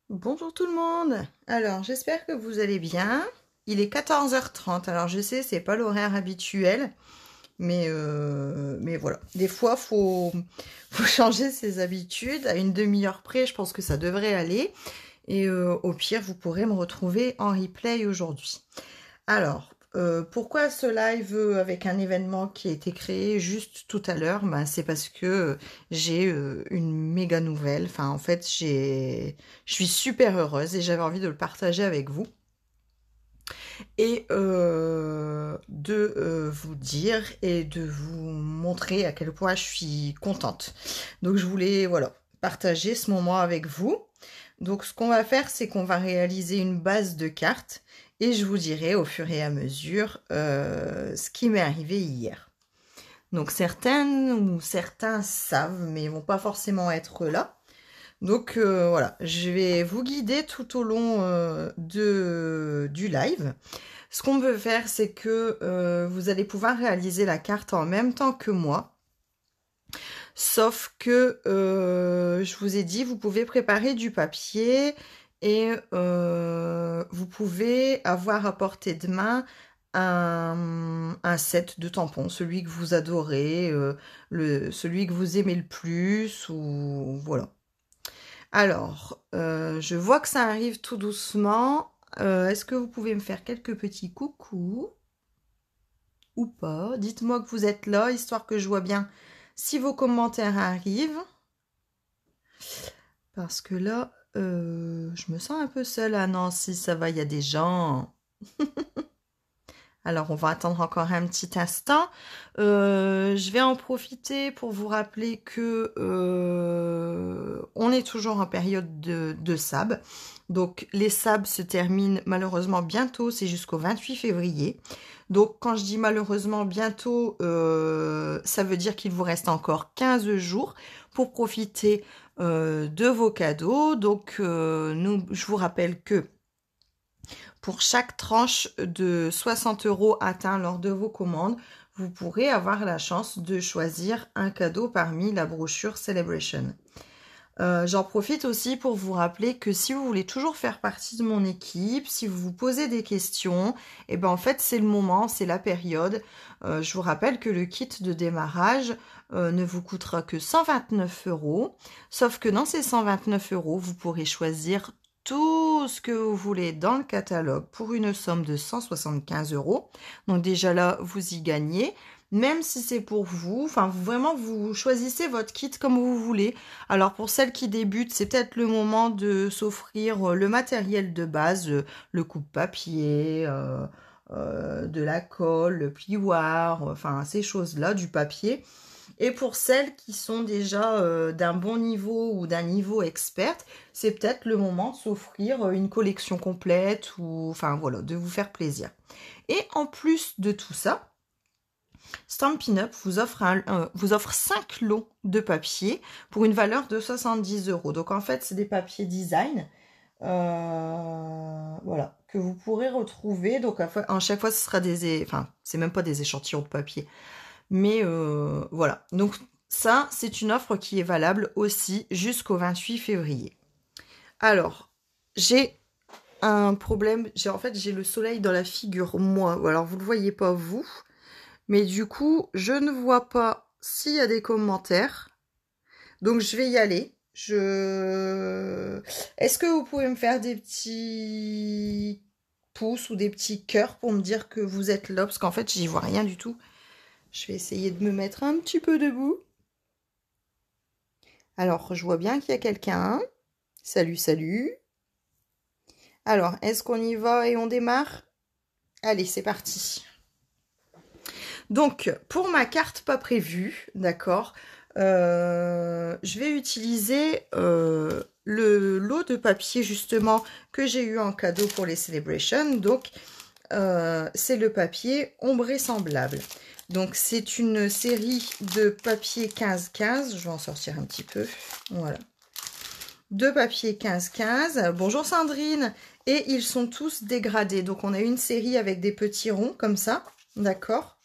Bonjour tout le monde. Alors, j'espère que vous allez bien. Il est 14h30. Alors, je sais, c'est pas l'horaire habituel, mais voilà. Des fois, faut changer ses habitudes. À une demi-heure près, je pense que ça devrait aller. Et au pire, vous pourrez me retrouver en replay aujourd'hui. Alors, pourquoi ce live avec un événement qui a été créé juste tout à l'heure? Ben, c'est parce que j'ai une méga nouvelle. Enfin, en fait, je suis super heureuse et j'avais envie de le partager avec vous et de vous dire et de vous montrer à quel point je suis contente. Donc, je voulais, voilà, partager ce moment avec vous. Donc, ce qu'on va faire, c'est qu'on va réaliser une base de cartes et je vous dirai au fur et à mesure ce qui m'est arrivé hier. Donc, certaines ou certains savent, mais ils vont pas forcément être là. Donc, voilà, je vais vous guider tout au long du live. Ce qu'on peut faire, c'est que vous allez pouvoir réaliser la carte en même temps que moi. Sauf que je vous ai dit, vous pouvez préparer du papier et vous pouvez avoir à portée de main un set de tampons, celui que vous adorez, celui que vous aimez le plus, ou voilà. Alors, je vois que ça arrive tout doucement. Est-ce que vous pouvez me faire quelques petits coucous ou pas? Dites-moi que vous êtes là, histoire que je vois bien si vos commentaires arrivent. Parce que là, je me sens un peu seule à Nancy, ça va, il y a des gens. Alors, on va attendre encore un petit instant. Je vais en profiter pour vous rappeler que on est toujours en période de SAB. Donc, les SAB se terminent malheureusement bientôt, c'est jusqu'au 28 février. Donc, quand je dis malheureusement bientôt, ça veut dire qu'il vous reste encore 15 jours pour profiter de vos cadeaux. Donc, je vous rappelle que pour chaque tranche de 60 € atteint lors de vos commandes, vous pourrez avoir la chance de choisir un cadeau parmi la brochure Celebration. J'en profite aussi pour vous rappeler que si vous voulez toujours faire partie de mon équipe, si vous vous posez des questions, et ben en fait c'est le moment, c'est la période. Je vous rappelle que le kit de démarrage ne vous coûtera que 129 €, sauf que dans ces 129 €, vous pourrez choisir tout ce que vous voulez dans le catalogue pour une somme de 175 €. Donc déjà là, vous y gagnez. Même si c'est pour vous, enfin vraiment vous choisissez votre kit comme vous voulez. Alors pour celles qui débutent, c'est peut-être le moment de s'offrir le matériel de base, le coupe-papier, de la colle, le plioir, enfin ces choses-là, du papier. Et pour celles qui sont déjà d'un bon niveau ou d'un niveau expert, c'est peut-être le moment de s'offrir une collection complète ou enfin voilà, de vous faire plaisir. Et en plus de tout ça, Stampin' Up vous offre 5 lots de papier pour une valeur de 70 €. Donc en fait, c'est des papiers design, voilà, que vous pourrez retrouver. Donc à chaque fois, ce sera enfin, c'est même pas des échantillons de papier, mais voilà. Donc ça, c'est une offre qui est valable aussi jusqu'au 28 février. Alors, j'ai un problème. J'ai le soleil dans la figure, moi. Alors vous le voyez pas vous. Mais du coup, je ne vois pas s'il y a des commentaires. Donc, je vais y aller. Est-ce que vous pouvez me faire des petits pouces ou des petits cœurs pour me dire que vous êtes là? Parce qu'en fait, j'y vois rien du tout. Je vais essayer de me mettre un petit peu debout. Alors, je vois bien qu'il y a quelqu'un. Salut, salut. Alors, est-ce qu'on y va et on démarre? Allez, c'est parti. Donc, pour ma carte pas prévue, d'accord, je vais utiliser le lot de papier justement que j'ai eu en cadeau pour les Celebrations. Donc, c'est le papier ombré semblable. Donc, c'est une série de papier 15-15. Je vais en sortir un petit peu. Voilà. De papier 15-15. Bonjour Sandrine. Et ils sont tous dégradés. Donc, on a une série avec des petits ronds comme ça. D'accord.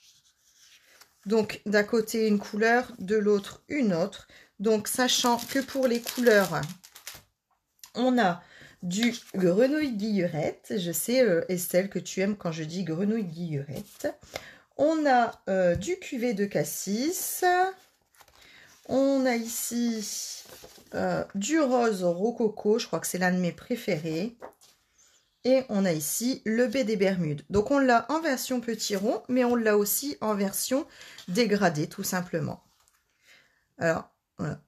Donc, d'un côté, une couleur, de l'autre, une autre. Donc, sachant que pour les couleurs, on a du grenouille guillerette. Je sais, Estelle, que tu aimes quand je dis grenouille guillerette. On a du cuvée de cassis. On a ici du rose rococo. Je crois que c'est l'un de mes préférés. Et on a ici le baie des Bermudes. Donc on l'a en version petit rond, mais on l'a aussi en version dégradée, tout simplement. Alors, voilà.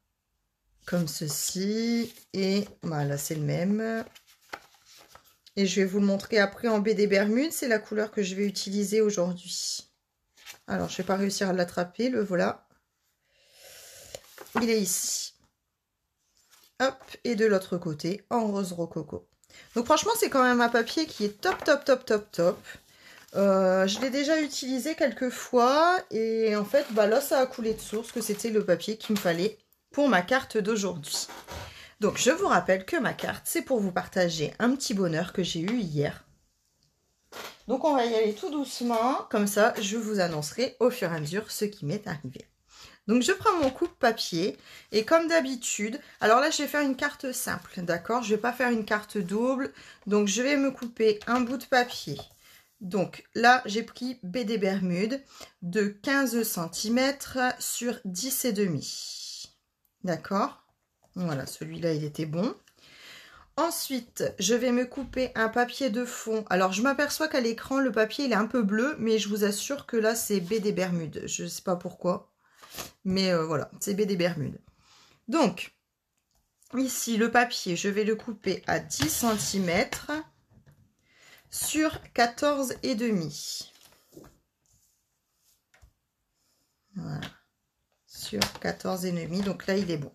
Comme ceci. Et voilà, c'est le même. Et je vais vous le montrer après en baie des Bermudes. C'est la couleur que je vais utiliser aujourd'hui. Alors, je ne vais pas réussir à l'attraper. Le voilà. Il est ici. Hop. Et de l'autre côté, en rose rococo. Donc franchement, c'est quand même un papier qui est top, top, top, top, top. Je l'ai déjà utilisé quelques fois. Et en fait, bah là, ça a coulé de source que c'était le papier qu'il me fallait pour ma carte d'aujourd'hui. Donc, je vous rappelle que ma carte, c'est pour vous partager un petit bonheur que j'ai eu hier. Donc, on va y aller tout doucement. Comme ça, je vous annoncerai au fur et à mesure ce qui m'est arrivé. Donc, je prends mon coupe-papier et comme d'habitude, alors là, je vais faire une carte simple, d'accord? Je ne vais pas faire une carte double. Donc, je vais me couper un bout de papier. Donc, là, j'ai pris baie des Bermudes de 15 cm sur 10,5. D'accord? Voilà, celui-là, il était bon. Ensuite, je vais me couper un papier de fond. Alors, je m'aperçois qu'à l'écran, le papier, il est un peu bleu, mais je vous assure que là, c'est baie des Bermudes. Je ne sais pas pourquoi. Mais voilà, c'est baie des Bermudes. Donc, ici, le papier, je vais le couper à 10 cm sur 14,5. Voilà, sur 14,5. Donc là, il est bon.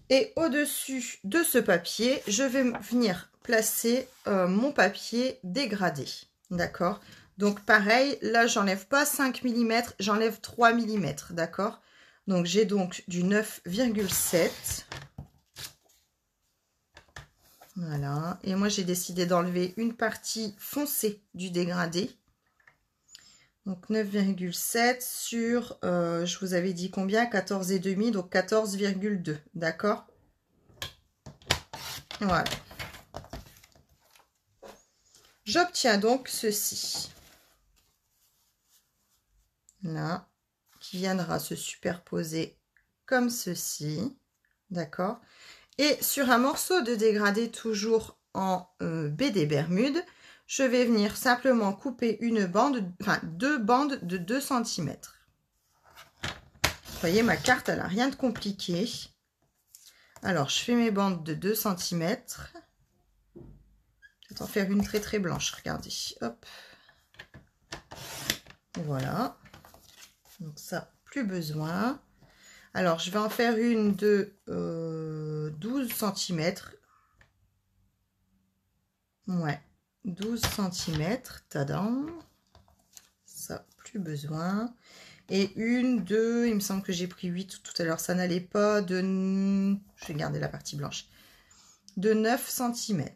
Et au-dessus de ce papier, je vais venir placer mon papier dégradé. D'accord? Donc pareil, là, j'enlève pas 5 mm, j'enlève 3 mm. D'accord? Donc j'ai donc du 9,7. Voilà. Et moi, j'ai décidé d'enlever une partie foncée du dégradé. Donc 9,7 sur, je vous avais dit combien? 14,5, donc 14,2. D'accord? Voilà. J'obtiens donc ceci. Là, qui viendra se superposer comme ceci. D'accord? Et sur un morceau de dégradé toujours en baie des Bermudes, je vais venir simplement couper une bande, enfin deux bandes de 2 cm. Vous voyez, ma carte, elle n'a rien de compliqué. Alors, je fais mes bandes de 2 cm. Je vais en faire une très très blanche, regardez. Hop. Voilà. Donc ça, plus besoin. Alors, je vais en faire une de 12 cm. Ouais, 12 cm. Tadam. Ça, plus besoin. Et une de, il me semble que j'ai pris 8 tout à l'heure, ça n'allait pas, de... Je vais garder la partie blanche. De 9 cm.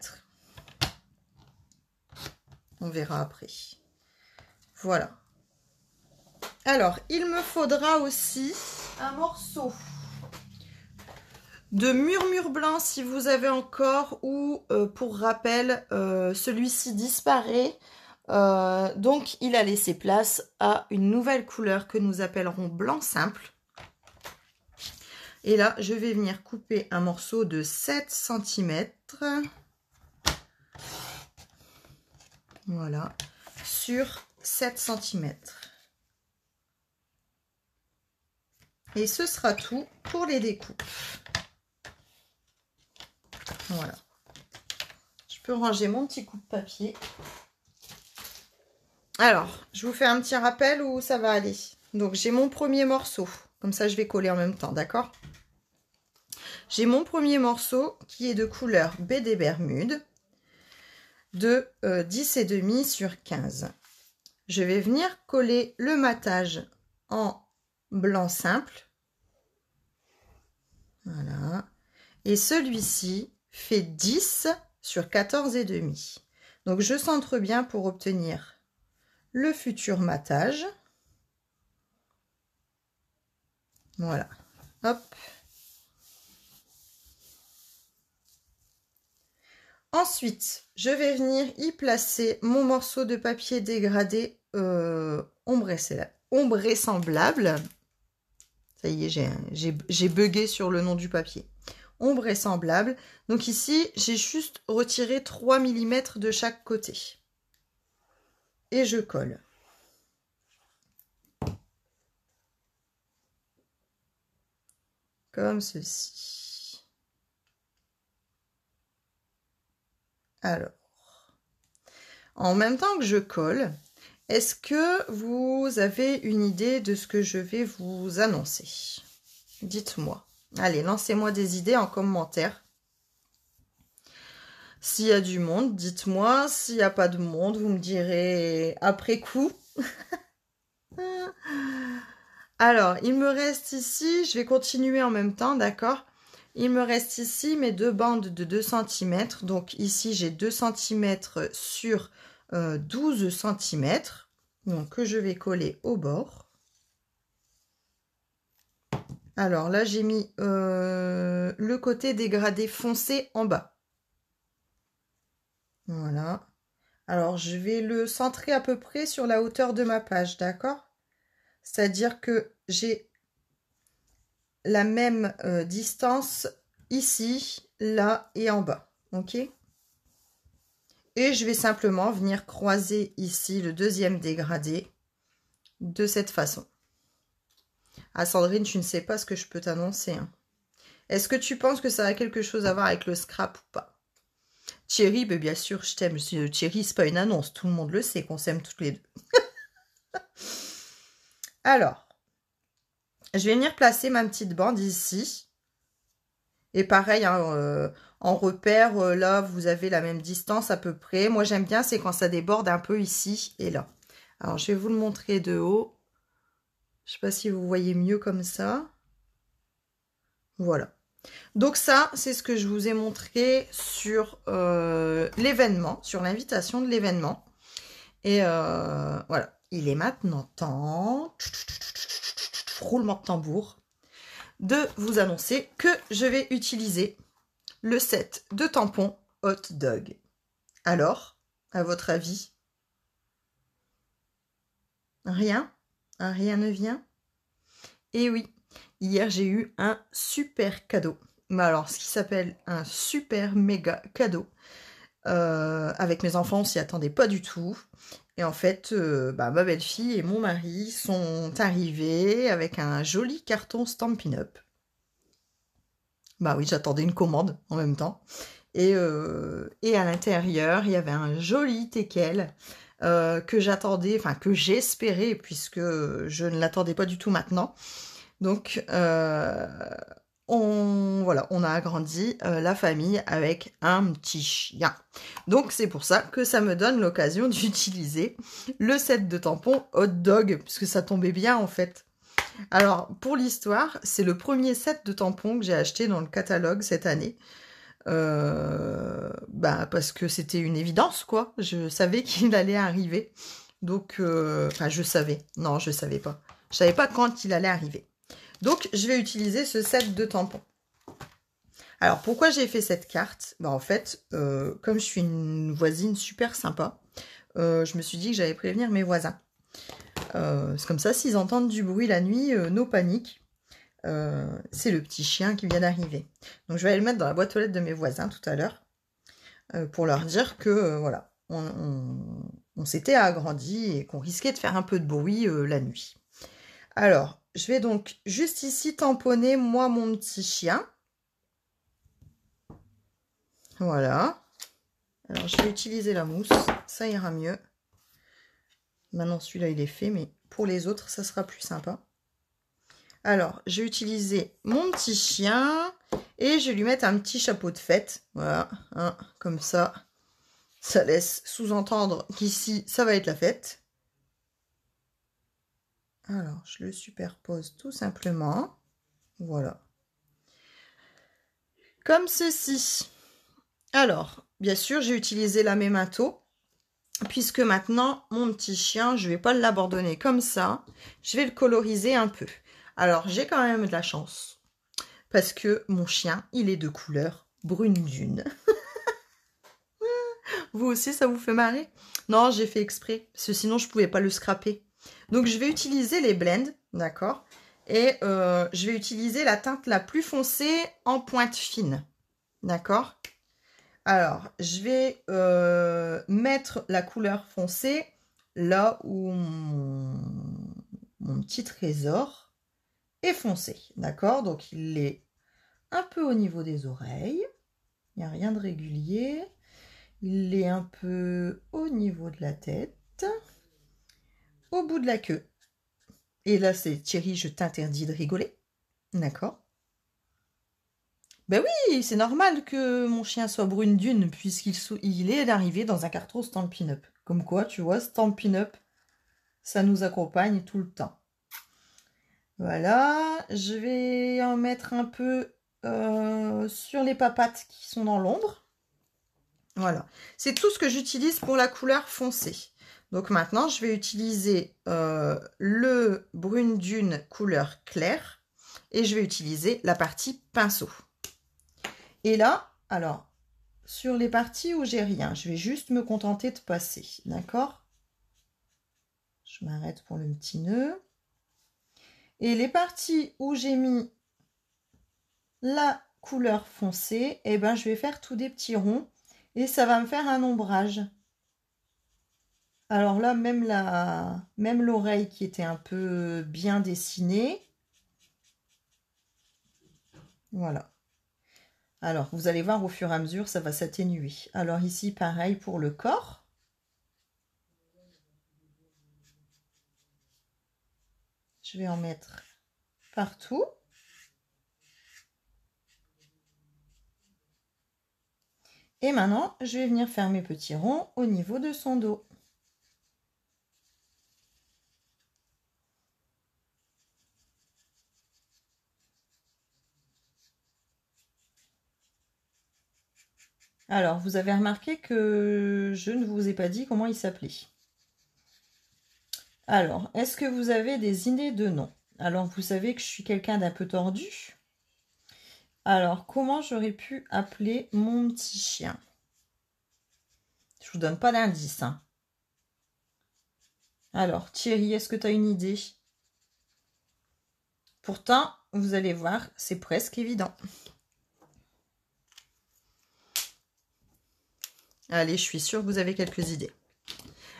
On verra après. Voilà. Alors, il me faudra aussi un morceau de murmure blanc si vous avez encore, ou pour rappel, celui-ci disparaît. Donc, il a laissé place à une nouvelle couleur que nous appellerons blanc simple. Et là, je vais venir couper un morceau de 7 cm. Voilà, sur 7 cm. Et ce sera tout pour les découpes. Voilà. Je peux ranger mon petit coupe-papier. Alors, je vous fais un petit rappel où ça va aller. Donc, j'ai mon premier morceau. Comme ça, je vais coller en même temps, d'accord? J'ai mon premier morceau qui est de couleur baie des Bermudes de 10,5 sur 15. Je vais venir coller le matage en blanc simple. Voilà. Et celui-ci fait 10 sur 14,5. Donc, je centre bien pour obtenir le futur matage. Voilà. Hop. Ensuite, je vais venir y placer mon morceau de papier dégradé ombré-semblable. Ça y est, j'ai bugué sur le nom du papier. Ombré-semblable. Donc ici, j'ai juste retiré 3 mm de chaque côté. Et je colle. Comme ceci. Alors, en même temps que je colle, est-ce que vous avez une idée de ce que je vais vous annoncer? Dites-moi. Allez, lancez-moi des idées en commentaire. S'il y a du monde, dites-moi. S'il n'y a pas de monde, vous me direz après coup. Alors, il me reste ici, je vais continuer en même temps, d'accord? Il me reste ici mes deux bandes de 2 cm. Donc ici, j'ai 2 cm sur 12 cm. Donc, que je vais coller au bord. Alors là, j'ai mis le côté dégradé foncé en bas. Voilà. Alors, je vais le centrer à peu près sur la hauteur de ma page, d'accord? C'est-à-dire que j'ai la même distance ici, là et en bas, ok? Et je vais simplement venir croiser ici le deuxième dégradé de cette façon. Ah Sandrine, tu ne sais pas ce que je peux t'annoncer. Hein. Est-ce que tu penses que ça a quelque chose à voir avec le scrap ou pas? Thierry, ben bien sûr, je t'aime. Thierry, c'est pas une annonce. Tout le monde le sait qu'on s'aime toutes les deux. Alors, je vais venir placer ma petite bande ici. Et pareil, hein, en repère, là, vous avez la même distance à peu près. Moi, j'aime bien, c'est quand ça déborde un peu ici et là. Alors, je vais vous le montrer de haut. Je ne sais pas si vous voyez mieux comme ça. Voilà. Donc ça, c'est ce que je vous ai montré sur l'événement, sur l'invitation de l'événement. Et voilà. Il est maintenant temps, roulement de tambour, de vous annoncer que je vais utiliser le set de tampons Hot Dog. Alors, à votre avis? Rien? Rien ne vient? Et oui, hier j'ai eu un super cadeau. Mais alors, ce qui s'appelle un super méga cadeau. Avec mes enfants, on s'y attendait pas du tout. Et en fait, ma belle-fille et mon mari sont arrivés avec un joli carton Stampin' Up. Bah oui, j'attendais une commande en même temps. Et à l'intérieur, il y avait un joli teckel que j'attendais, enfin que j'espérais, puisque je ne l'attendais pas du tout maintenant. Donc, on a agrandi la famille avec un petit chien. Donc, c'est pour ça que ça me donne l'occasion d'utiliser le set de tampons Hot Dog, puisque ça tombait bien en fait. Alors, pour l'histoire, c'est le premier set de tampons que j'ai acheté dans le catalogue cette année. Parce que c'était une évidence, quoi. Je savais qu'il allait arriver. Donc, enfin, je savais. Non, je savais pas. Je savais pas quand il allait arriver. Donc, je vais utiliser ce set de tampons. Alors, pourquoi j'ai fait cette carte? En fait, comme je suis une voisine super sympa, je me suis dit que j'allais prévenir mes voisins. C'est comme ça, s'ils entendent du bruit la nuit, no panique. C'est le petit chien qui vient d'arriver. Donc, je vais aller le mettre dans la boîte aux lettres de mes voisins tout à l'heure pour leur dire que, voilà, on s'était agrandi et qu'on risquait de faire un peu de bruit la nuit. Alors, je vais donc juste ici tamponner, moi, mon petit chien. Voilà. Alors, je vais utiliser la mousse. Ça ira mieux. Maintenant, celui-là, il est fait, mais pour les autres, ça sera plus sympa. Alors, je vais utiliser mon petit chien et je vais lui mettre un petit chapeau de fête. Voilà, hein, comme ça. Ça laisse sous-entendre qu'ici, ça va être la fête. Alors, je le superpose tout simplement. Voilà. Comme ceci. Alors, bien sûr, j'ai utilisé la Memento, puisque maintenant, mon petit chien, je ne vais pas l'abandonner comme ça. Je vais le coloriser un peu. Alors, j'ai quand même de la chance, parce que mon chien, il est de couleur brune dune. Vous aussi, ça vous fait marrer? Non, j'ai fait exprès, parce que sinon je pouvais pas le scraper. Donc je vais utiliser les blends, d'accord? Et je vais utiliser la teinte la plus foncée en pointe fine, d'accord? Alors, je vais mettre la couleur foncée là où mon petit trésor est foncé, d'accord? Donc il est un peu au niveau des oreilles, il n'y a rien de régulier. Il est un peu au niveau de la tête, au bout de la queue. Et là, c'est Thierry, je t'interdis de rigoler. D'accord? Ben oui, c'est normal que mon chien soit brune dune, puisqu'il est arrivé dans un carton Stampin' Up. Comme quoi, tu vois, Stampin' Up, ça nous accompagne tout le temps. Voilà, je vais en mettre un peu sur les papates qui sont dans l'ombre. Voilà, c'est tout ce que j'utilise pour la couleur foncée. Donc maintenant, je vais utiliser le brune dune couleur claire et je vais utiliser la partie pinceau. Et là, alors, sur les parties où j'ai rien, je vais juste me contenter de passer, d'accord? Je m'arrête pour le petit nœud. Et les parties où j'ai mis la couleur foncée, eh ben, je vais faire tous des petits ronds et ça va me faire un ombrage. Alors là, même l'oreille qui était un peu bien dessinée. Voilà. Alors, vous allez voir au fur et à mesure, ça va s'atténuer. Alors ici, pareil pour le corps. Je vais en mettre partout. Et maintenant, je vais venir faire mes petits ronds au niveau de son dos. Alors, vous avez remarqué que je ne vous ai pas dit comment il s'appelait. Alors, est-ce que vous avez des idées de nom? Alors, vous savez que je suis quelqu'un d'un peu tordu. Alors, comment j'aurais pu appeler mon petit chien? Je vous donne pas d'indice, hein. Alors, Thierry, est-ce que tu as une idée? Pourtant, vous allez voir, c'est presque évident. Allez, je suis sûre que vous avez quelques idées.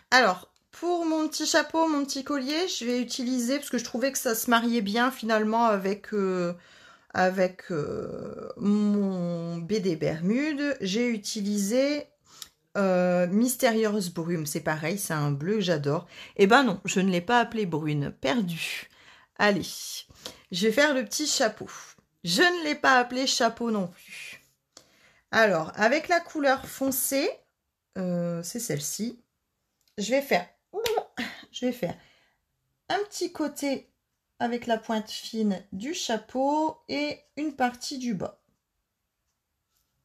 Alors, pour mon petit chapeau, mon petit collier, je vais utiliser, parce que je trouvais que ça se mariait bien finalement avec mon BD Bermude, j'ai utilisé Mystérieuse Brume. C'est pareil, c'est un bleu que j'adore. Eh ben non, je ne l'ai pas appelé brune, perdu. Allez, je vais faire le petit chapeau. Je ne l'ai pas appelé chapeau non plus. Alors, avec la couleur foncée, c'est celle-ci, je vais faire un petit côté avec la pointe fine du chapeau et une partie du bas.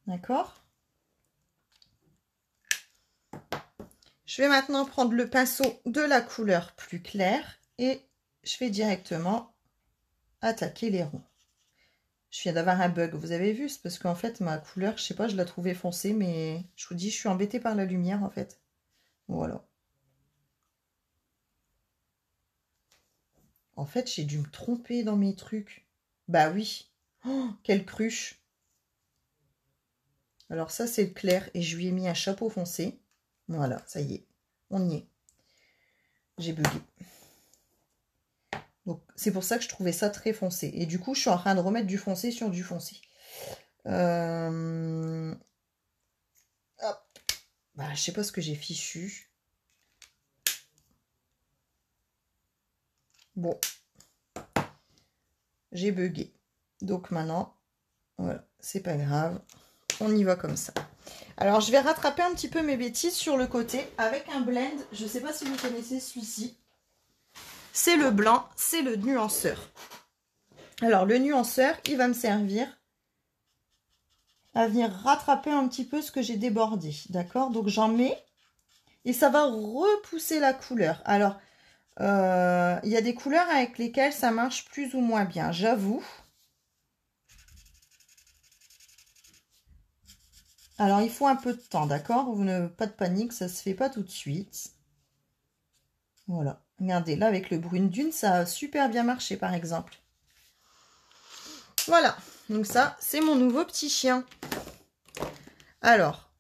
D'accord? Je vais maintenant prendre le pinceau de la couleur plus claire et je vais directement attaquer les ronds. Je viens d'avoir un bug, vous avez vu? C'est parce qu'en fait, ma couleur, je sais pas, je la trouvais foncée, mais je vous dis, je suis embêtée par la lumière, en fait. Voilà. En fait, j'ai dû me tromper dans mes trucs. Bah oui. Oh, quelle cruche. Alors ça, c'est le clair et je lui ai mis un chapeau foncé. Voilà, ça y est. On y est. J'ai bugué. Donc, c'est pour ça que je trouvais ça très foncé. Et du coup, je suis en train de remettre du foncé sur du foncé. Hop. Bah, je sais pas ce que j'ai fichu. Bon. J'ai bugué. Donc maintenant, voilà, c'est pas grave. On y va comme ça. Alors, je vais rattraper un petit peu mes bêtises sur le côté avec un blend. Je ne sais pas si vous connaissez celui-ci. C'est le blanc, c'est le nuanceur. Alors, le nuanceur, il va me servir à venir rattraper un petit peu ce que j'ai débordé. D'accord? Donc, j'en mets et ça va repousser la couleur. Alors, il y a des couleurs avec lesquelles ça marche plus ou moins bien, j'avoue. Alors, il faut un peu de temps, d'accord? Vous ne pas de panique, ça se fait pas tout de suite. Voilà. Regardez, là, avec le brune dune, ça a super bien marché, par exemple. Voilà. Donc ça, c'est mon nouveau petit chien. Alors,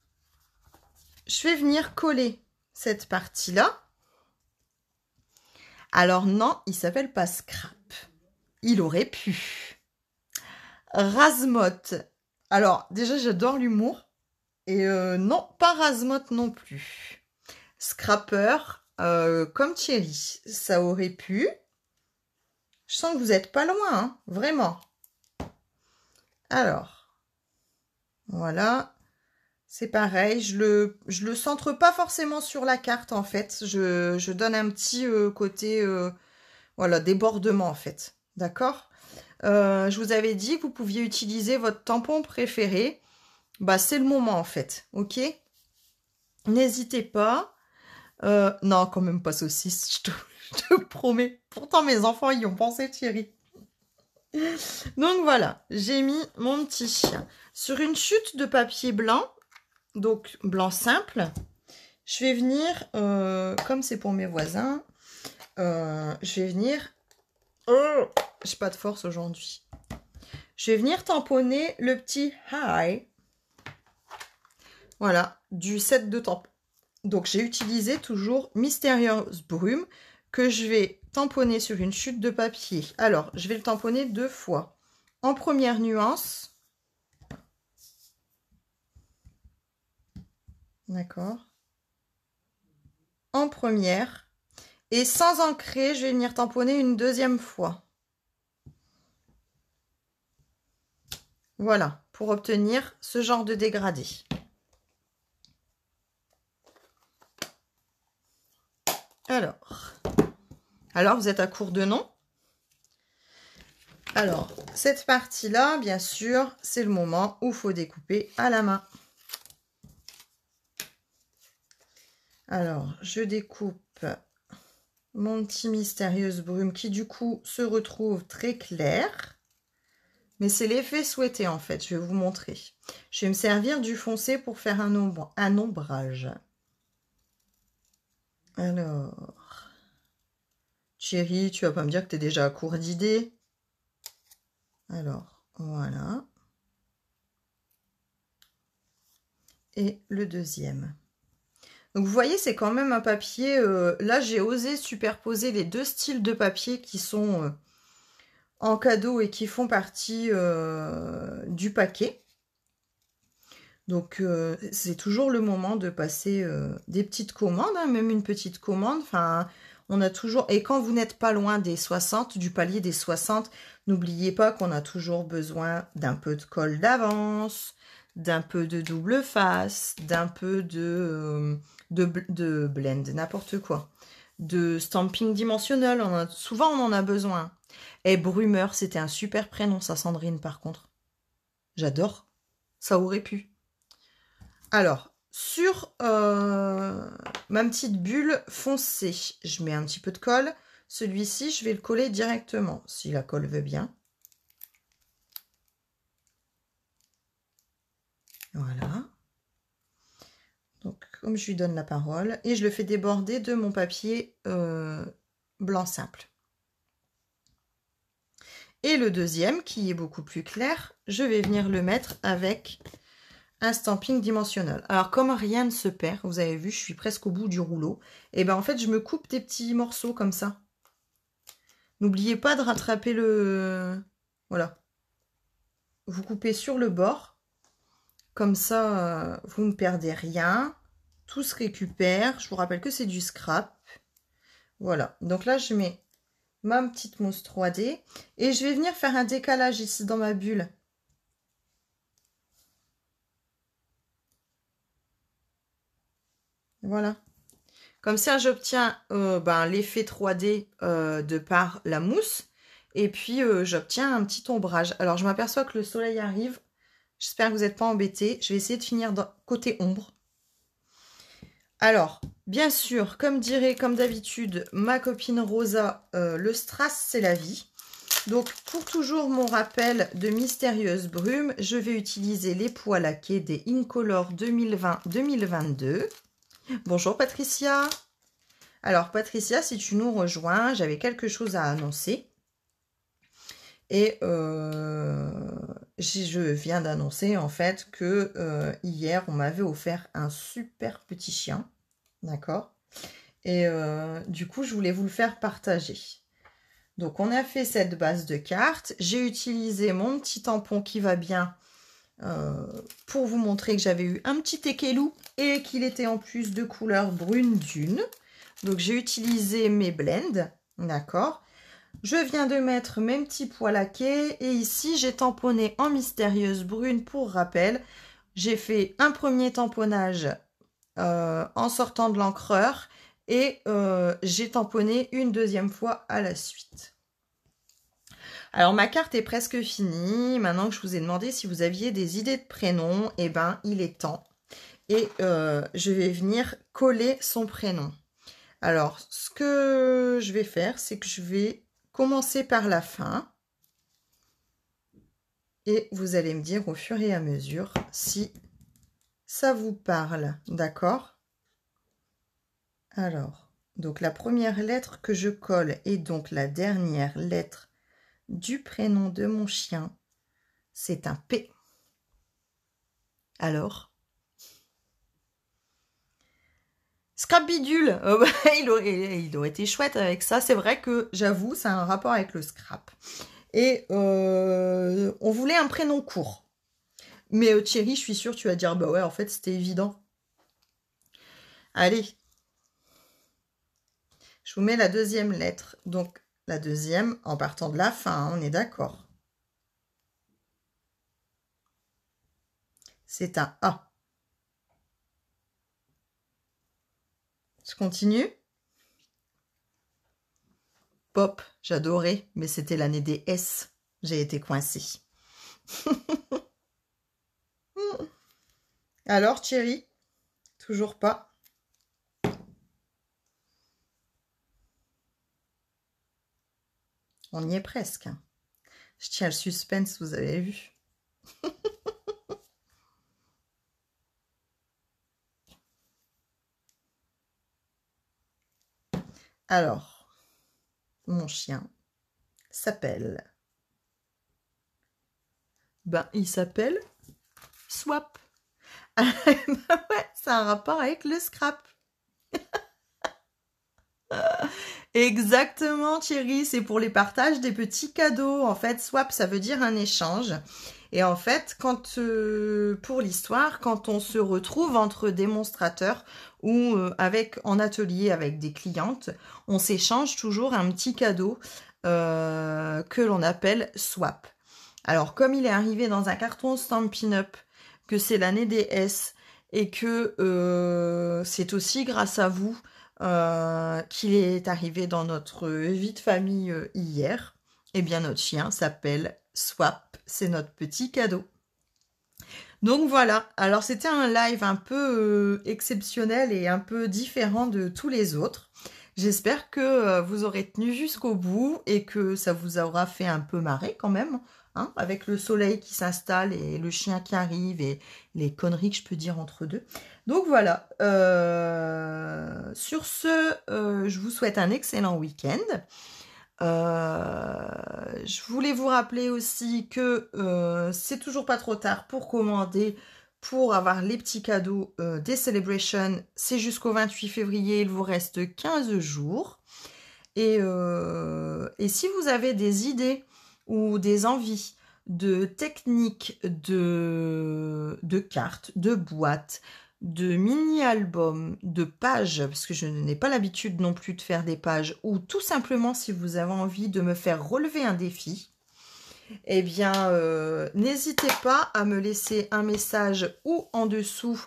je vais venir coller cette partie-là. Alors non, il s'appelle pas Scrap. Il aurait pu. Razmotte. Alors, déjà, j'adore l'humour. Et non, pas Razmotte non plus. Scrapper, comme Thierry. Ça aurait pu. Je sens que vous n'êtes pas loin, hein, vraiment. Alors, voilà. C'est pareil, je le centre pas forcément sur la carte, en fait. Je donne un petit côté, voilà, débordement, en fait. D'accord? Je vous avais dit que vous pouviez utiliser votre tampon préféré. Bah, c'est le moment, en fait. Ok? N'hésitez pas. Non, quand même pas saucisse, je te promets. Pourtant, mes enfants y ont pensé, Thierry. Donc, voilà. J'ai mis mon petit chien sur une chute de papier blanc. Donc, blanc simple. Je vais venir, comme c'est pour mes voisins, je vais venir... Oh, j'ai pas de force aujourd'hui. Je vais venir tamponner le petit high. Voilà, du set de tampons. Donc, j'ai utilisé toujours Mystérieuse Brume que je vais tamponner sur une chute de papier. Alors, je vais le tamponner 2 fois. En première nuance. D'accord. En première. Et sans ancrer, je vais venir tamponner une 2e fois. Voilà, pour obtenir ce genre de dégradé. Alors vous êtes à court de noms. Alors, cette partie-là, bien sûr, c'est le moment où il faut découper à la main. Alors, je découpe mon petit Mystérieuse Brume qui, du coup, se retrouve très clair. Mais c'est l'effet souhaité, en fait. Je vais vous montrer. Je vais me servir du foncé pour faire un ombrage. Alors, Thierry, tu vas pas me dire que tu es déjà à court d'idées? Alors, voilà. Et le deuxième. Donc, vous voyez, c'est quand même un papier... là, j'ai osé superposer les 2 styles de papier qui sont en cadeau et qui font partie du paquet. Donc, c'est toujours le moment de passer des petites commandes, hein, même une petite commande. Enfin, on a toujours... Et quand vous n'êtes pas loin des 60, du palier des 60, n'oubliez pas qu'on a toujours besoin d'un peu de colle d'avance, d'un peu de double face, d'un peu de blend, n'importe quoi. De stamping dimensionnel, souvent on en a besoin. Et Brumeur, c'était un super prénom, ça, Sandrine, par contre. J'adore. Ça aurait pu. Alors, sur ma petite bulle foncée, je mets un petit peu de colle. Celui-ci, je vais le coller directement, si la colle veut bien. Voilà. Donc, comme je lui donne la parole, et je le fais déborder de mon papier blanc simple. Et le deuxième, qui est beaucoup plus clair, je vais venir le mettre avec un stamping dimensionnel. Alors, comme rien ne se perd, vous avez vu, je suis presque au bout du rouleau, et ben en fait, je me coupe des petits morceaux comme ça. N'oubliez pas de rattraper le... Voilà. Vous coupez sur le bord. Comme ça, vous ne perdez rien. Tout se récupère. Je vous rappelle que c'est du scrap. Voilà. Donc là, je mets ma petite mousse 3D. Et je vais venir faire un décalage ici dans ma bulle. Voilà. Comme ça, j'obtiens l'effet 3D de par la mousse. Et puis, j'obtiens un petit ombrage. Alors, je m'aperçois que le soleil arrive. J'espère que vous n'êtes pas embêtés. Je vais essayer de finir côté ombre. Alors, bien sûr, comme d'habitude, ma copine Rosa, le strass, c'est la vie. Donc, pour toujours mon rappel de Mystérieuse Brume, je vais utiliser les pots à laquer des Incolor 2020-2022. Bonjour Patricia. Alors Patricia, si tu nous rejoins, j'avais quelque chose à annoncer. Et je viens d'annoncer en fait que hier, on m'avait offert un super petit chien. D'accord? Et du coup, je voulais vous le faire partager. Donc, on a fait cette base de cartes. J'ai utilisé mon petit tampon qui va bien pour vous montrer que j'avais eu un petit tekelou et qu'il était en plus de couleur brune dune. Donc, j'ai utilisé mes blends, d'accord? Je viens de mettre mes petits pois laqués et ici, j'ai tamponné en Mystérieuse Brune pour rappel. J'ai fait un premier tamponnage en sortant de l'encreur et j'ai tamponné une deuxième fois à la suite. Alors, ma carte est presque finie. Maintenant que je vous ai demandé si vous aviez des idées de prénoms, eh ben, il est temps. Et je vais venir coller son prénom. Alors, ce que je vais faire, c'est que je vais commencer par la fin. Et vous allez me dire au fur et à mesure si ça vous parle. D'accord? Alors, donc la première lettre que je colle est donc la dernière lettre du prénom de mon chien. C'est un P. Alors? Scrap bidule, il aurait été chouette avec ça. C'est vrai que, j'avoue, ça a un rapport avec le scrap. Et on voulait un prénom court. Mais Thierry, je suis sûre, tu vas dire, bah ouais, en fait, c'était évident. Allez. Je vous mets la deuxième lettre. Donc, la deuxième, en partant de la fin, hein, on est d'accord. C'est un A. Je continue. Pop, j'adorais, mais c'était l'année des S. J'ai été coincée. Alors, Thierry? Toujours pas. On y est presque. Je tiens le suspense, vous avez vu. Alors, mon chien s'appelle... Ben, il s'appelle Swap. Ben ouais, c'est un rapport avec le scrap. Exactement, Thierry, c'est pour les partages des petits cadeaux. En fait, swap, ça veut dire un échange. Et en fait, quand pour l'histoire, quand on se retrouve entre démonstrateurs ou en atelier avec des clientes, on s'échange toujours un petit cadeau que l'on appelle swap. Alors, comme il est arrivé dans un carton Stampin' Up, que c'est l'année des S, et que c'est aussi grâce à vous qu'il est arrivé dans notre vie de famille hier, eh bien notre chien s'appelle Swap, c'est notre petit cadeau. Donc voilà, alors c'était un live un peu exceptionnel et un peu différent de tous les autres. J'espère que vous aurez tenu jusqu'au bout et que ça vous aura fait un peu marrer quand même, hein, avec le soleil qui s'installe et le chien qui arrive et les conneries que je peux dire entre deux. Donc voilà, sur ce, je vous souhaite un excellent week-end. Je voulais vous rappeler aussi que c'est toujours pas trop tard pour commander, pour avoir les petits cadeaux des Celebrations. C'est jusqu'au 28 février, il vous reste 15 jours. Et si vous avez des idées ou des envies de techniques de cartes, de boîtes, de mini-albums, de pages, parce que je n'ai pas l'habitude non plus de faire des pages, ou tout simplement si vous avez envie de me faire relever un défi, eh bien, n'hésitez pas à me laisser un message ou en dessous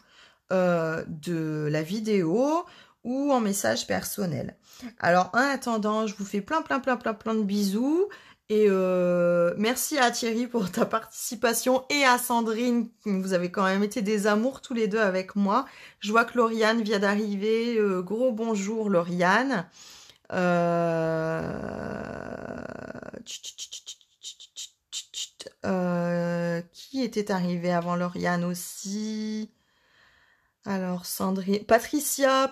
de la vidéo ou en message personnel. Alors, en attendant, je vous fais plein de bisous. Et merci à Thierry pour ta participation et à Sandrine, vous avez quand même été des amours tous les deux avec moi. Je vois que Lauriane vient d'arriver, gros bonjour Lauriane. Qui était arrivé avant Lauriane aussi? Alors, Sandrine, Patricia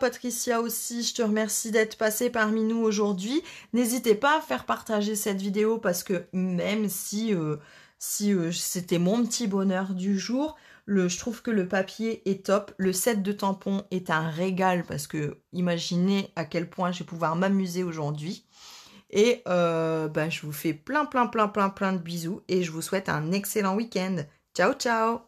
aussi, je te remercie d'être passée parmi nous aujourd'hui. N'hésitez pas à faire partager cette vidéo parce que même si, c'était mon petit bonheur du jour, je trouve que le papier est top. Le set de tampons est un régal parce que imaginez à quel point je vais pouvoir m'amuser aujourd'hui. Et je vous fais plein de bisous et je vous souhaite un excellent week-end. Ciao, ciao!